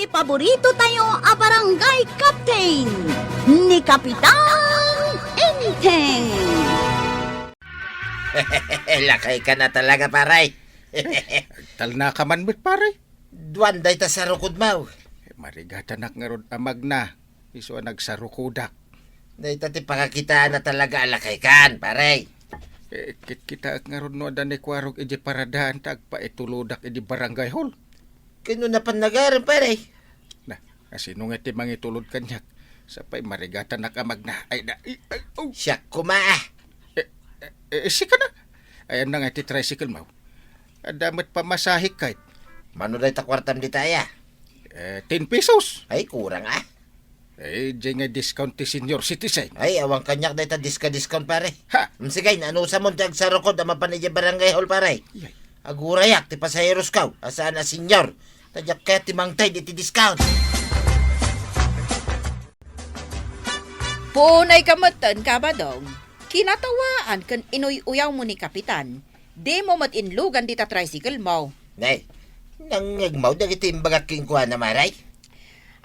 ni paborito tayo a barangay captain ni Kapitan Enteng. Lakay ka na talaga, paray. Tal na ka man mit pare. Duwan day ta sa rukod mo. Marigatanak nga rod amag na. Iso nagsarukudak. Day ta ti pakakitaan na talaga alakay kan, paray. Kita nga rod no adan ni kwarog iji paradaan tagpa ituludak iji barangay hall. Kano na panagaran, paray. Na, kasi nung iti mangitulod kanyak. Sapay marigatanak amag na. Ay na, oh. Siya kumaa. Sika na. Ayan na nga iti tricycle mo. Adamot pamasahik kahit. Mano day ta kwartam di taya? 10 pesos. Ay, kurang ah. Diyan nga discount ti senior citizen. Ay, awang kanyak day ta discount, pare. Ha? Sige, ano sa mo tag sa rukod ama panidya barangay hall, pare. Yay. Agurayak ti pasaheros kaw. Asaan na senyor. Tadyak kaya ti mangtay di ti discount. Punay kamatan ka ba dong? Kinatawaan kan inuy-uyaw mo ni Kapitan. Di mo matinlugan dita tricycle mo. Nay, nangagmaw dagiti imbagat king kuha na maray.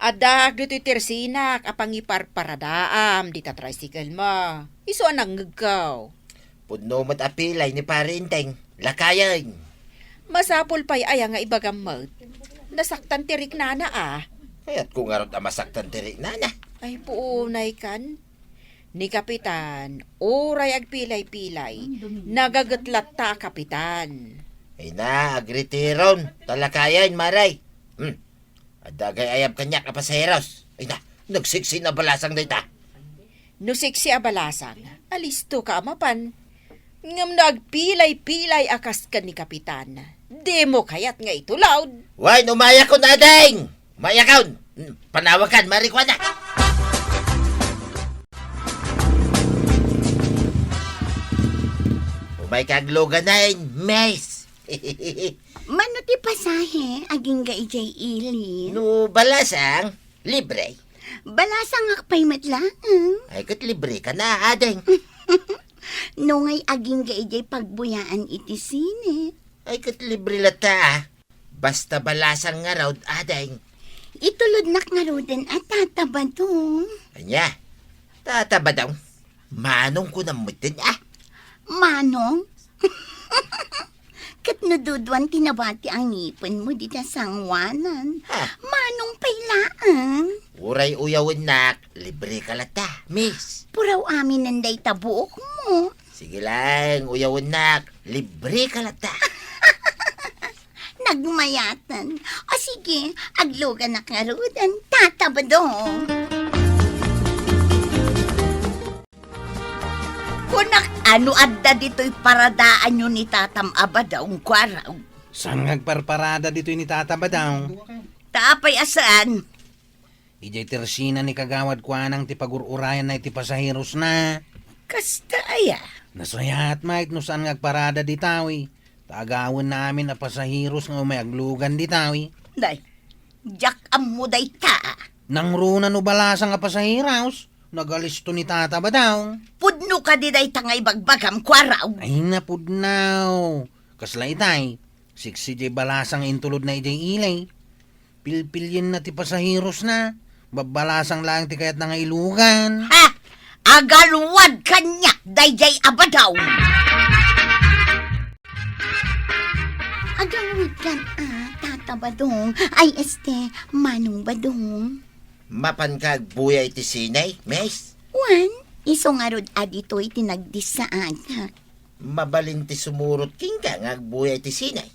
Adag dito tersinak apang iparparadaam dita tricycle mo. Iso anang ngagaw. Pudno mat apilay ni pare Inteng. Lakayan. Masapol pa'y aya nga ibagamot. Nasaktan tirik nana ah. Kaya't kung arot ang masaktan tirik nana. Ay puunay kan. Ni Kapitan, oray agpilay-pilay. Nagagatlat ta, Kapitan. Ay na, agritiron. Talakayan, maray. Adagay ayab kanyak a pasaheros. Ay na, nagsiksi na balasang dayta. Nusiksi abalasang, alisto ka amapan. Ngam nagpilay-pilay akas ka ni Kapitan. Di mo kayat nga ito loud. Way, umaya ko na, deng! Umaya ka! Panawakan, marikwa na! Umay kagloga na yun, mes! Mano ti pasahe, aging ga ijay ili. No, balasang, libre. Balasang akpay matlang. Ay, kat libre ka na, adeng. No ngay aging ga ijay pagbuyaan iti sine. Ay, kat libre lata, basta balasang nga raw, adeng. Itulod nak nga roden at tatabadong. Anya, tataba daw. Manong ko na mutin, Manong? Kat nadudwan tinabati ang ngipin mo di na sangwanan. Ha? Manong pailaan. Uray uyawin nak, libre ka lata, miss. Puraw amin nanday tabuok mo. Sige lang, uyawin nak, libre ka lata. Nagmayatan. O sige, aglogan na nga roden, tatabadong. Kunak, ano adda dito'y paradaan nyo ni Tatam Abadaong kwaraw? Saan ngagparparada dito ni Tata Badaw? Tapay asaan? Ijay tersina ni kagawad kwa nang ti pagururayan na iti pasaheros na. Kasta aya. Nasayat mait no saan ngagparada di tawi. Tagawan namin na pasaheros nga may aglugan di tawi. Day, jak amuday ta. Nang runa no balasang nga pasaheros, nagalisto ni Tata Badaw. Pudno ka di day tangay bagbagam kwaraw. Ay napudnaw. Kasla itay, siksi jay balasang intulod na ijay ilay. Pilpilyin na ti pasaheros na. Babalasang lang ti kayat nga ilugan. Ha? Agalwad kanya, dayjay Abadaw. Agalwad kan, Tata Badong. Ay, Manong Badong. Mapan kag buya iti sinay, mes. Wan, iso nga rod adito'y tinagdis sa aga. Mabalin ti sumurot king ka nga buya iti sinay.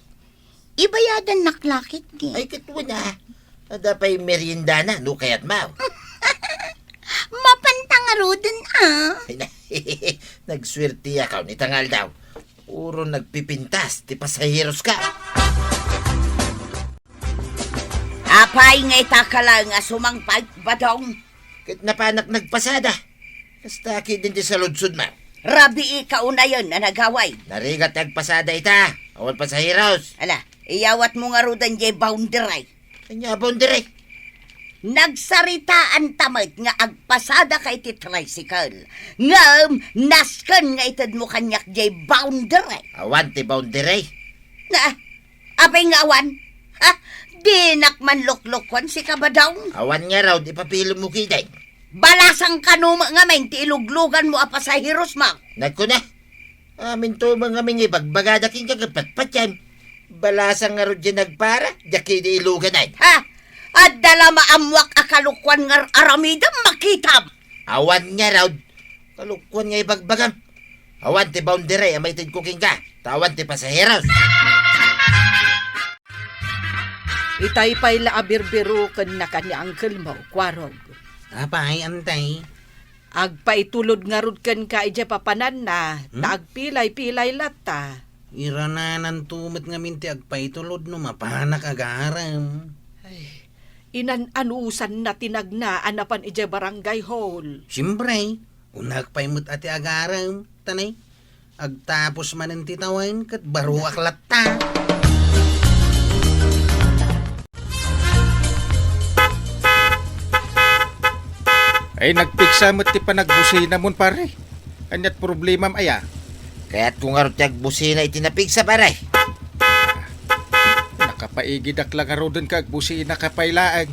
Ibayadan naklakit di. Ay, katwa na. Adapay merienda na, no kayat mau. Mapantang nga rodin, Ay na, nagswerte akaw ni tangal daw. Puro nagpipintas, ti pasaheros ka. Apay nga itakala nga sumangpag, Badong. Kahit napanak nagpasada. Basta din ti saludsud ma. Rabi ikaw na yun na nagaway. Narigat nagpasada ita. Awal pasaheros. Ala, iyawat mo nga rodan jay boundary. Kanya boundary. Nagsaritaan tamad nga agpasada kay ti tricycle. Ngam, naskan nga itad mo kanyak jay boundary. Awan ti boundary. Na, apay nga awan. Ha? Dinak man luklukwan si kabadong. Awan nga raw, ipapilo mo kiday. Balasang kanuma nga main, ti iluglugan mo a pasahiros ma. Nagko na. Amin to mga mingi bagbagada king kagapatpat yan. Balasang nga ro dyan nagpara, daki di ilugan ay. Ha? At dala maamwak akalukwan nga aramidam makitam. Awan nga raw, kalukwan nga ibagbagam. Awan ti boundary, amay tid cooking ka. Tawan ti pasaheros. Itay pa'y laabirbirukan na ka ni Uncle mo, kwarog. Apay, antay. Agpaitulod nga rod kan ka ija papanan na, taagpilay-pilay lata. Irananan tumit nga minti agpaitulod no mapanak agaram. Inan-anusan na tinagnaan na pan ija barangay hall. Siyempre, unag paimot ati agaram. Tanay, agtapos man ang titawan kat baruak latta. Ay nagpiksa mo ti panagbusina mon pare. Anyat problema aya. Kaya't kung nga ro tiyag busina itinapig sa paray. Nakapaigid ak lang aro dun kag busina kapailaan.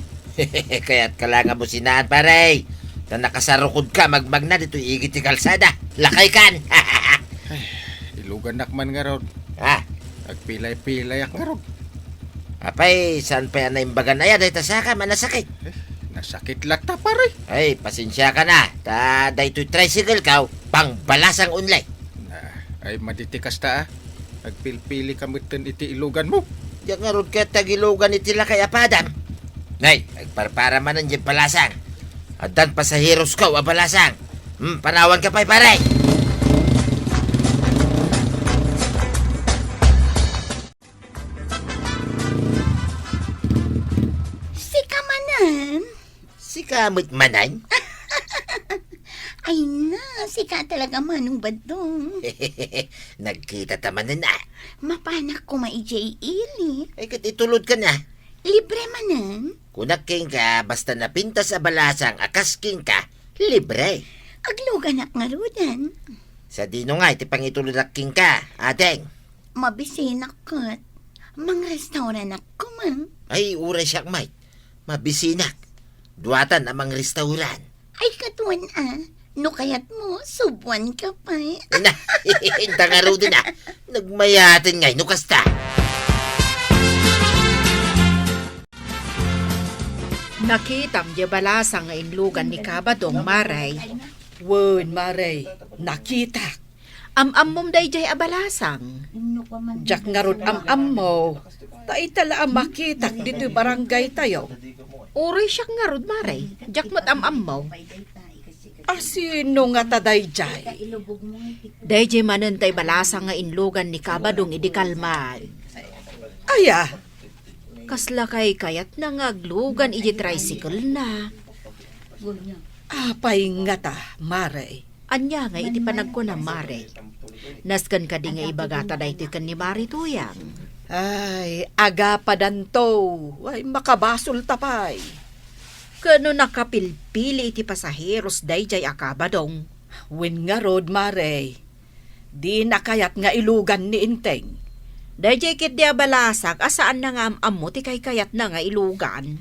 Kaya't kalanga businaan paray. Na nakasarukod ka, magmag na dito igit ti kalsada. Lakay kan. Ilugan nakman nga ron. Ha? Agpilay-pilay ak nga ron. Apay, saan pa yan na imbagan na yan? Dahil tasaka, manasakit. Nasakit lata pare. Ay, pasensya ka na. Dahil tricycle ka, pang balasang unlay. Ay maditikas ta ah. Agpilpili ka mutin iti ilugan mo. Diyan nga ron ka tagilugan itila kay apadam. Ngay, agparpara man ang dyan balasang. Adan pa sa heroes ka, balasang. Panawan ka pa'y paray. Si kamanan. Si kamot manan. Ay na, sika talaga manong badong. Nagkita taman na. Mapanak ko maijay ili. Ay, kat itulod ka na. Libre manan. Kunaking ka, basta napinta sa balasang, akasking ka, libre. Aglugan ak nga rudan. Sa dino nga, iti pangitulod aking ka, ateng. Mabisin akot. Mang restaurant ako mang. Ay, uray siyak, mate. Mabisinak. Duwatan amang restauran. Ay katuan no kayat mo, subuan ka pa Na, hinta nga ro din Nagmayatin ngay, nukasta. Nakitam di balasang nga inlugan ni Kabadong Maray. Wen Maray, nakita. Am-am mom day jay abalasang. Jak nga ron am-am mo. Tai tala ang makitak dito barangay tayo. Uri siya nga ron Maray. Jak mat am-am mo. Asino nga taday jay? Day manantay balasang nga inlugan ni Kabadong idikalman. Aya, kasla kay kayat na ngaglugan iji tricycle na. Apay nga ta, Mare. Anya nga iti panagko na Mare. Naskan ka di nga ibagata da iti kan ni Mare tuyang. Ay, aga pa danto. Ay, makabasol tapay. Kano nakapilpili iti pasaheros dayjay akabadong. Wen nga rod, Mare. Di nakayat nga ilugan ni Inteng. Dayjay kit di abalasak, asaan na nga ammo ti kay kayat na nga ilugan.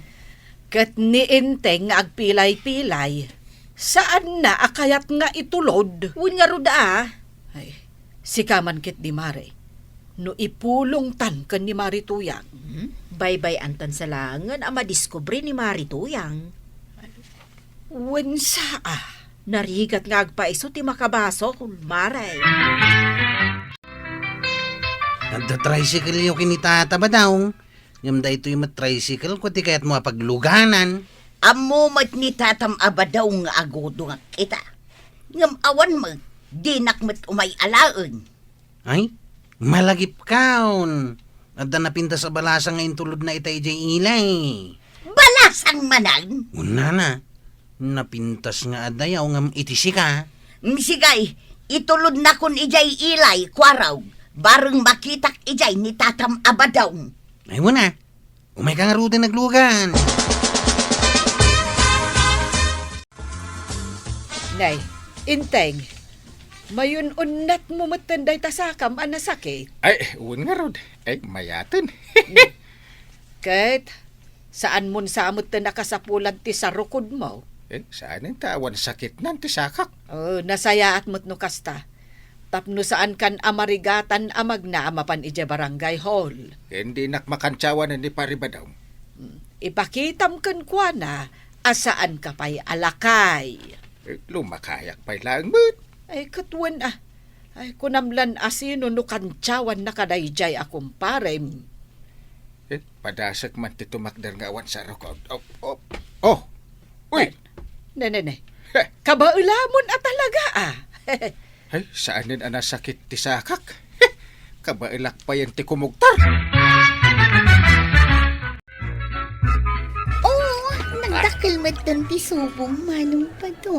Kat ni Inteng nga agpilay-pilay, saan na akayat nga itulod? Wen nga rod Ay, sikaman kit di Mare. No ipulong tan kan ni Mari Tuyang. Bye-bye antan sa langan ama diskubre ni Mari Tuyang. Wen saa? Narigat nga agpaiso ti makabaso kung Maray. Nagda-tricycle yung kinitata ba daw? Yung da ito yung tricycle ko ti kaya't mo pagluganan. Amo mat ni tatam abadaw nga agodo nga kita. Ngam awan mo, dinak mat umay alaon. Ay, malagip kaon. Adda napinta sa balasang nga intulod na itay jay ilay. Balasang manang. Una na. Napintas nga adayaw nga itisi ka. Sigay, itulod na kun ijay ilay, kwaraw. Bareng makitak ijay ni tatam abadaw. Ay wala. Umay ka nga ruda naglugan. Nay, Inteng, mayun unnat mo matanday tasakam anasakit. Ay, uwan nga rod. Ay, mayatin. Kahit Saan mon samot na nakasapulan ti sa rukod mo? Saan ang tawan sakit nan ti sakak? Nasayaat mo't no kasta. Tapno saan kan amarigatan amag na amapan ije barangay hall. Hindi nakmakantsawan ni Paribadaw. Ipakitam kan kwa na, asaan ka pa'y alakay. Lumakayak pa'y lang mo't. Ay katwan Ay kunamlan asino no kantsawan na kadayjay akong parem. Padasak man ti tumakder nga awan sa rukod. Oh! Uy! Ne. Kabailamon talaga Ay, saanin ang nasakit ti sakak? Kabailak pa yan ti kumugtar. Oh, nagdakil mo itong tisubong manong pa to.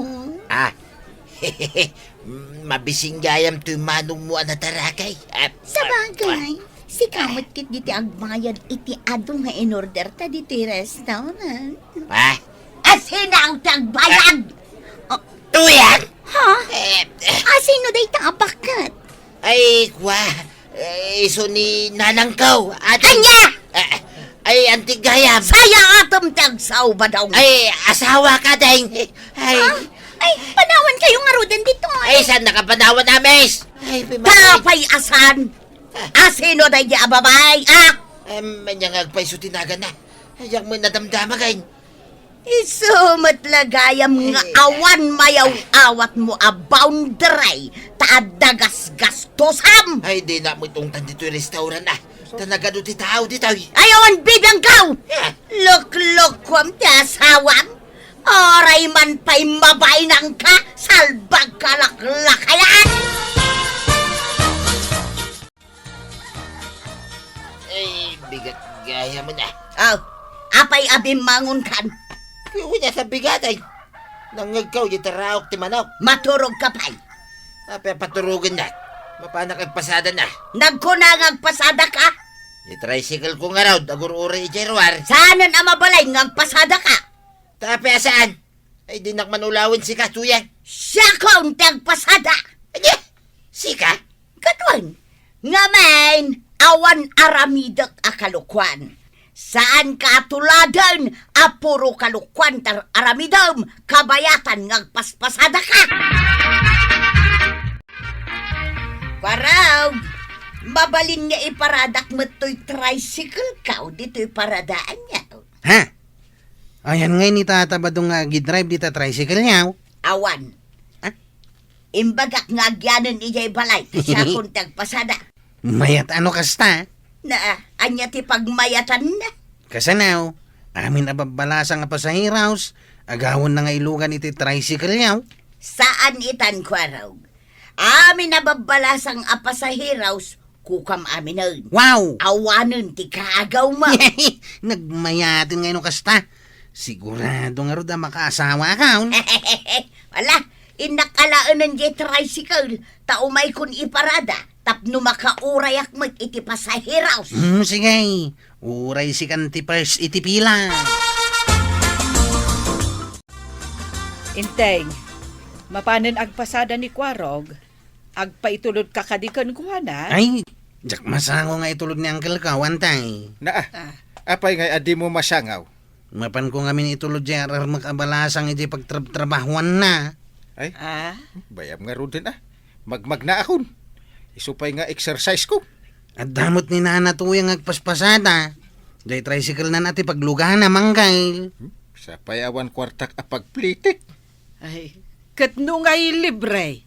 Mabising gayam to manong mo na tarakay. Sa bagay, si kamot kit diti agbayad iti adong nga in-order ta diti restaurant. Asinaw tagbayad! Tuyang! Ha? Sino day ta apakat? Ay, kwa. Iso ni nanangkaw. Anya! Ay, antig gayam. Saya atom tagsaw ba daw? Ay, asawa ka dahing. Ay, panawan kayo nga rodan dito. Ay, saan nakapanawan na, mes? Ay, Tapay asan? Asino day di ababay? Manyang agpay so tinagan na. Ayang mo nadamdama kain. Isumat lagayam nga awan mayaw awat mo a boundary taadagas gastosam. Ay, di na mo itong tandito yung restaurant na. Tanagado ti tao dito. Ayawan bibang kaw! Luk-luk kwam ti asawam. Oray man pa'y mabainang ka, salbag kalaklakayan! Ay, bigat gaya mo na. Apay abim kan. Kaya niya sa bigat ay. Nangagkaw, yung taraok ti manok. Maturog ka pa'y. Apay paturugan na. Mapanak agpasada na. Nagkunang agpasada ka? Yung tricycle ko nga raw, agur-uri ijeruar. Saanan ang mabalay ng agpasada ka? Tapi asaan? Ay, di nakmanulawin si Katuyan. Siya kong tagpasada. Anya? Sika? Katwan, ngamain, awan aramidak akalukwan. Saan katuladan, apuro kalukwan tar aramidam, kabayatan ngagpaspasada ka. Paraw, mabalin nga iparadak mo to'y tricycle ka, dito'y paradaan niya. Ha? Ayan ngay ni tata ba dong gidrive dita tricycle niya? Awan. Imbagak nga agyanan ijay balay, siya kong tagpasada. Mayat ano kasta? Na, anya ti pagmayatan na. Kasanaw, amin ababalasa nga pasahiraos, agawon na nga ilugan iti tricycle niya. Saan itan kwaraw? Amin nababalasang apasahiraws, kukam amin nun. Wow! Awanan ti kaagaw mo. Nagmayatin ngayon kasta. Sigurado nga ro da makaasawa ka. Wala, inakalaan ng jet tricycle, taumay kun iparada, tapno makaurayak mo iti pasahiraws. Sige, uray si kantipers iti pila. Inteng, mapanan agpasada ni Kwarog, agpaitulod ka kadikan kuha na. Ay, jak masango nga itulod ni Uncle ka, wantay. Apay nga adi mo masangaw. Mapan ko ngamin itulod dyan, makabalasang iti pagtrabahuan na. Ay, bayam nga ro din Magmag na akon. Isupay nga exercise ko. At damot ni Nana tuyang agpaspasada. Day tricycle na nati paglugahan na manggay. Sa payawan kwartak apagplitik. Ay, katno nga'y libre.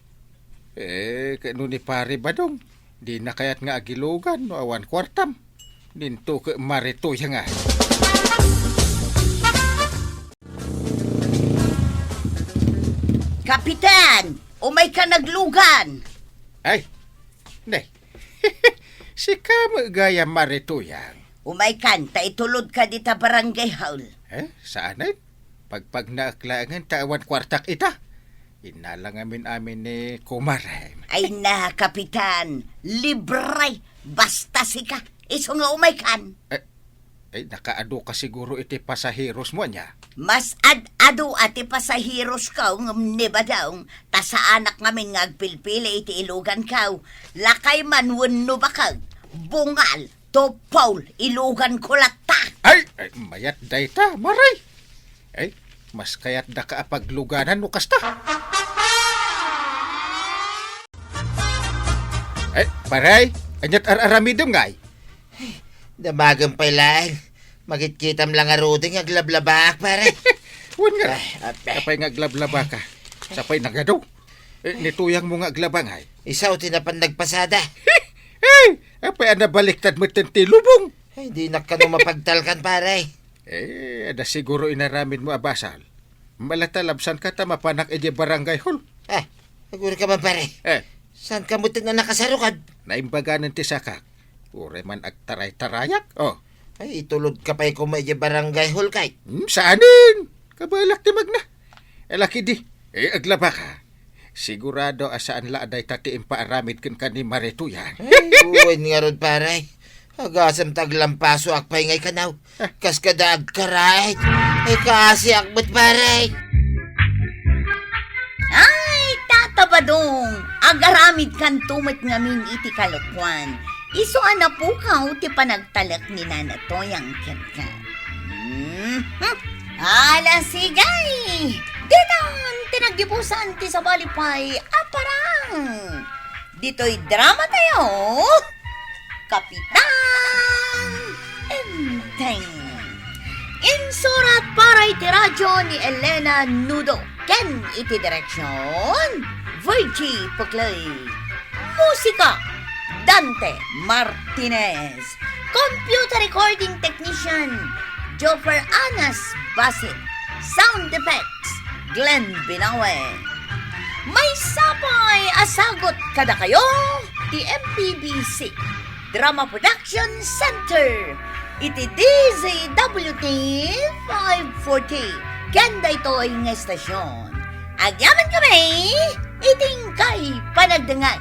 Kano ni pare ba dong? Di na kayat nga agilugan no awan kwartam. Ninto ke marito nga. Kapitan, umay ka naglugan. Ay, nay. Si kamo gaya marituyang. Umay kan, taitulod ka dita barangay hall. Saan ay? Pagpag naaklangan tawan kwartak ita. Inalang amin ni Kumaray. Ay na, kapitan, libre, basta sika. Iso nga umay kan. Ay, nakaado ka siguro iti pasahiros mo niya. Mas ad-ado ati pasahiros kaw ngam niba daw. Ta sa anak ngamin ngagpilpili iti ilugan kaw. Lakay man wenno bakag. Bungal, to Paul, ilugan ko lata. Ay, mayat dayta, maray. Ay, mas kayat da ka apagluganan no kasta. Ay, paray, anyat aramidom ngay. Damagang pa lang. Magitkitam lang aruding aglablabak, pare. Wan nga, Ay, ape. kapay nga aglablaba ka. Sapay nagadaw. Nituyang mo nga aglaba ngay. Isaw tinapan nagpasada. Ay, apay anabaliktad mo lubong. Ay, di na ka no mapagtalkan, pare. Ada siguro inaramin mo abasal. Malatalabsan ka ta mapanak edi barangay hall. Ah, siguro ka man, pare. Saan ka mo na nakasarukad? Naimbaganan ti sakak. Ure man agtaray-tarayak. Oh, Ay, itulod ka pa'y kumadya barangay hall kay. saanin? Kabalak ti magna. Laki di. Aglaba ka. Sigurado asaan la aday tati impaaramid kan ka ni Marituyan. Ay, uwan nga rod, pare. Agasam taglampaso akpay ngay kanaw. Kas kadag karay. Ay, kasi akbat, pare. Ay, tatabadong! Agaramid kan tumat ngamin iti kalukwan. Iso na po ka ti panagtalak ni Nana Toyang kenta. Ala sigay! Ditan tinagdibusan ti sa balipay aparang! Dito'y drama tayo! Kapitan Enteng! Insurat para iti radyo ni Elena Nudo. Ken iti direksyon Virgie Puclay. Musika Dante Martinez. Computer recording technician Joffer Anas Basit. Sound effects Glenn Binawe. May sapay asagot kada kayo ti MPBC Drama Production Center. Iti DZWT 540. Ganda ito ay nga estasyon. Agyaman kami, iting kay panagdangay.